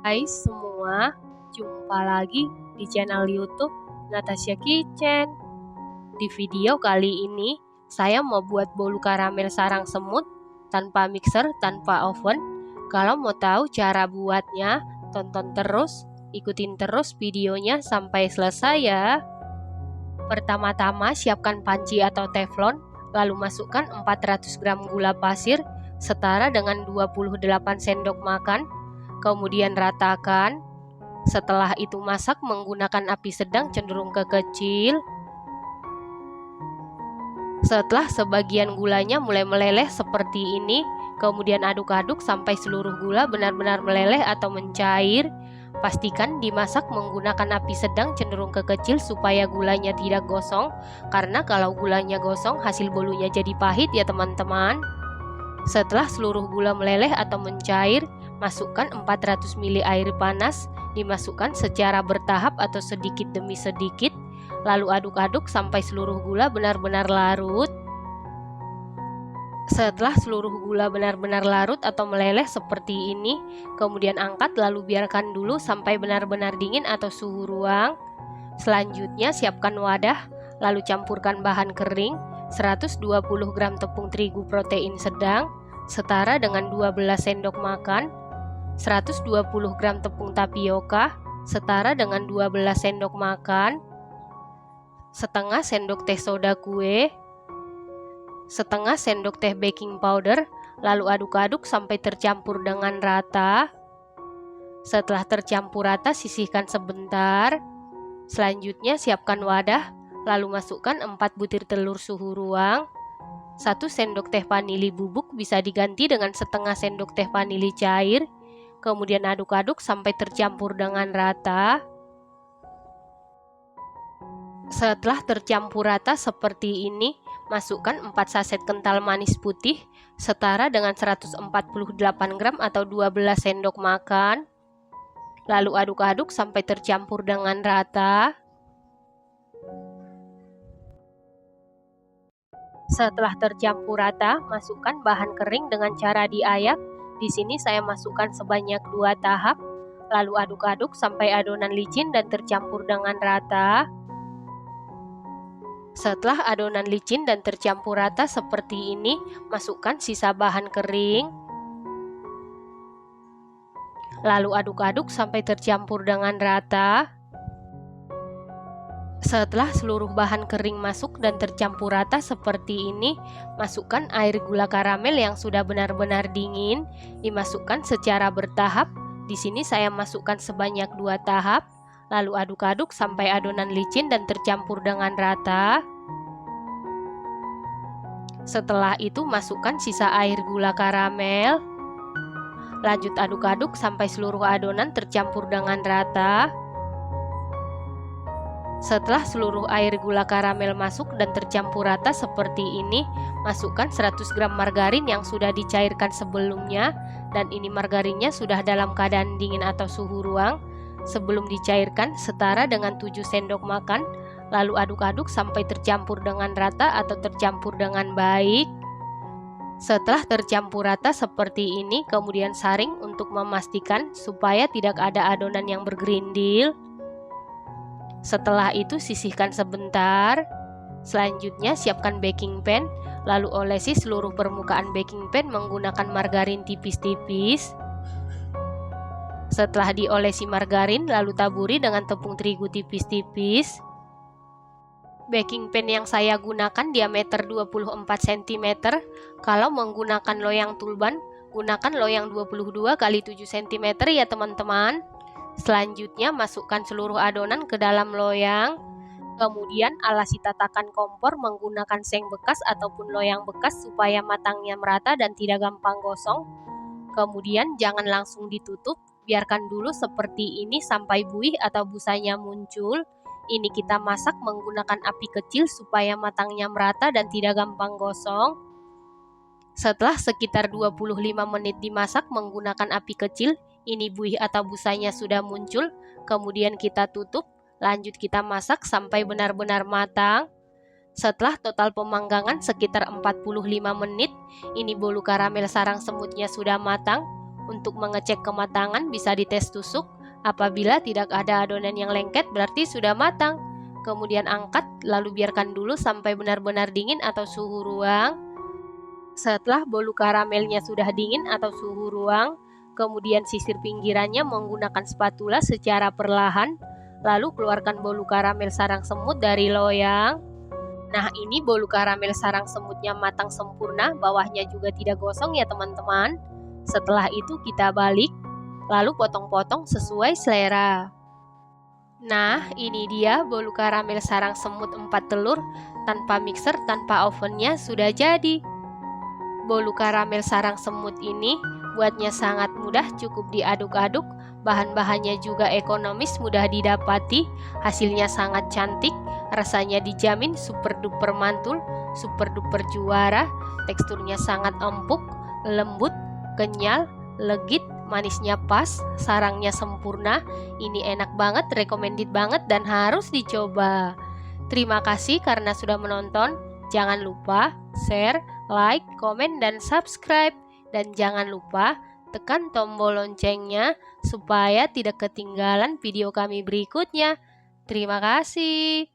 Hai semua, jumpa lagi di channel YouTube Natasha Kitchen. Di video kali ini, saya mau buat bolu karamel sarang semut tanpa mixer, tanpa oven. Kalau mau tahu cara buatnya, tonton terus, ikutin terus videonya sampai selesai ya. Pertama-tama siapkan panci atau teflon, lalu masukkan 400 gram gula pasir setara dengan 28 sendok makan. Kemudian ratakan. Setelah itu masak menggunakan api sedang cenderung ke kecil. Setelah sebagian gulanya mulai meleleh seperti ini, kemudian aduk-aduk sampai seluruh gula benar-benar meleleh atau mencair. Pastikan dimasak menggunakan api sedang cenderung ke kecil supaya gulanya tidak gosong, karena kalau gulanya gosong hasil bolunya jadi pahit ya teman-teman. Setelah seluruh gula meleleh atau mencair, masukkan 400 ml air panas, dimasukkan secara bertahap atau sedikit demi sedikit, lalu aduk-aduk sampai seluruh gula benar-benar larut. Setelah seluruh gula benar-benar larut atau meleleh seperti ini, kemudian angkat lalu biarkan dulu sampai benar-benar dingin atau suhu ruang. Selanjutnya siapkan wadah, lalu campurkan bahan kering, 120 gram tepung terigu protein sedang, setara dengan 12 sendok makan, 120 gram tepung tapioka, setara dengan 12 sendok makan, setengah sendok teh soda kue, setengah sendok teh baking powder, lalu aduk-aduk sampai tercampur dengan rata. Setelah tercampur rata, sisihkan sebentar. Selanjutnya siapkan wadah, lalu masukkan 4 butir telur suhu ruang, 1 sendok teh vanili bubuk bisa diganti dengan setengah sendok teh vanili cair, kemudian aduk-aduk sampai tercampur dengan rata. Setelah tercampur rata seperti ini, masukkan 4 saset kental manis putih setara dengan 148 gram atau 12 sendok makan. Lalu aduk-aduk sampai tercampur dengan rata. Setelah tercampur rata, masukkan bahan kering dengan cara diayak. Di sini saya masukkan sebanyak 2 tahap, lalu aduk-aduk sampai adonan licin dan tercampur dengan rata. Setelah adonan licin dan tercampur rata seperti ini, masukkan sisa bahan kering. Lalu aduk-aduk sampai tercampur dengan rata. Setelah seluruh bahan kering masuk dan tercampur rata seperti ini, masukkan air gula karamel yang sudah benar-benar dingin, dimasukkan secara bertahap. Di sini saya masukkan sebanyak 2 tahap, lalu aduk-aduk sampai adonan licin dan tercampur dengan rata. Setelah itu masukkan sisa air gula karamel. Lanjut aduk-aduk sampai seluruh adonan tercampur dengan rata. Setelah seluruh air gula karamel masuk dan tercampur rata seperti ini, masukkan 100 gram margarin yang sudah dicairkan sebelumnya, dan ini margarinnya sudah dalam keadaan dingin atau suhu ruang. Sebelum dicairkan setara dengan 7 sendok makan, lalu aduk-aduk sampai tercampur dengan rata atau tercampur dengan baik. Setelah tercampur rata seperti ini, kemudian saring untuk memastikan supaya tidak ada adonan yang bergerindil. Setelah itu sisihkan sebentar. Selanjutnya siapkan baking pan, lalu olesi seluruh permukaan baking pan menggunakan margarin tipis-tipis. Setelah diolesi margarin, lalu taburi dengan tepung terigu tipis-tipis. Baking pan yang saya gunakan diameter 24 cm. Kalau menggunakan loyang tulban, gunakan loyang 22 x 7 cm ya teman-teman. Selanjutnya masukkan seluruh adonan ke dalam loyang. Kemudian alasi tatakan kompor menggunakan seng bekas ataupun loyang bekas supaya matangnya merata dan tidak gampang gosong. Kemudian jangan langsung ditutup, biarkan dulu seperti ini sampai buih atau busanya muncul. Ini kita masak menggunakan api kecil supaya matangnya merata dan tidak gampang gosong. Setelah sekitar 25 menit dimasak menggunakan api kecil, ini buih atau busanya sudah muncul. Kemudian kita tutup, lanjut kita masak sampai benar-benar matang. Setelah total pemanggangan sekitar 45 menit, ini bolu karamel sarang semutnya sudah matang. Untuk mengecek kematangan bisa dites tusuk. Apabila tidak ada adonan yang lengket berarti sudah matang. Kemudian angkat lalu biarkan dulu sampai benar-benar dingin atau suhu ruang. Setelah bolu karamelnya sudah dingin atau suhu ruang, kemudian sisir pinggirannya menggunakan spatula secara perlahan. Lalu keluarkan bolu karamel sarang semut dari loyang. Nah, ini bolu karamel sarang semutnya matang sempurna, bawahnya juga tidak gosong ya teman-teman. Setelah itu kita balik, lalu potong-potong sesuai selera. Nah, ini dia bolu karamel sarang semut 4 telur tanpa mixer, tanpa ovennya sudah jadi. Bolu karamel sarang semut ini buatnya sangat mudah, cukup diaduk-aduk. Bahan-bahannya juga ekonomis, mudah didapati. Hasilnya sangat cantik, rasanya dijamin super duper mantul, super duper juara. Teksturnya sangat empuk, lembut, kenyal, legit, manisnya pas, sarangnya sempurna. Ini enak banget, recommended banget dan harus dicoba. Terima kasih karena sudah menonton. Jangan lupa share, like, komen, dan subscribe. Dan jangan lupa tekan tombol loncengnya supaya tidak ketinggalan video kami berikutnya. Terima kasih.